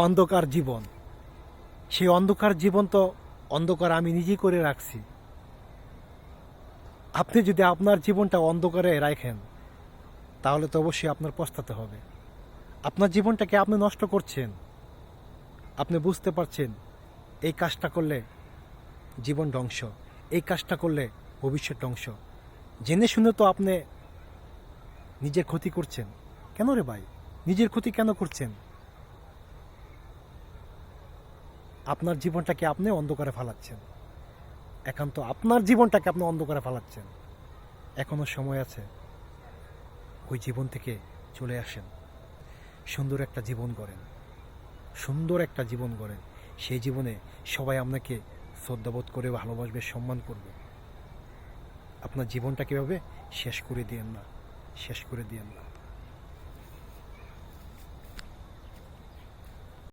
অন্ধকার জীবন, সেই অন্ধকার জীবন তো অন্ধকার আমি নিজেই করে রাখছি। আপনি যদি আপনার জীবনটা অন্ধকারে রাখেন তাহলে তো অবশ্যই আপনার পস্তাতে হবে। আপনার জীবনটাকে আপনি নষ্ট করছেন, আপনি বুঝতে পারছেন এই কাজটা করলে জীবন ধ্বংস, এই কাজটা করলে ভবিষ্যৎ ধ্বংস। জেনে শুনে তো আপনি নিজের ক্ষতি করছেন। কেন রে ভাই, নিজের ক্ষতি কেন করছেন? আপনার জীবনটাকে আপনি অন্ধকারে ফালাচ্ছেন, একান্ত আপনার জীবনটাকে আপনি অন্ধকারে ফালাচ্ছেন। এখনো সময় আছে, ওই জীবন থেকে চলে আসেন, সুন্দর একটা জীবন গড়েন, সুন্দর একটা জীবন গড়েন। সেই জীবনে সবাই আপনাকে শ্রদ্ধাবোধ করে, ভালোবাসবে, সম্মান করবে। আপনার জীবনটা কীভাবে শেষ করে দিয়েন না, শেষ করে দিয়েন না।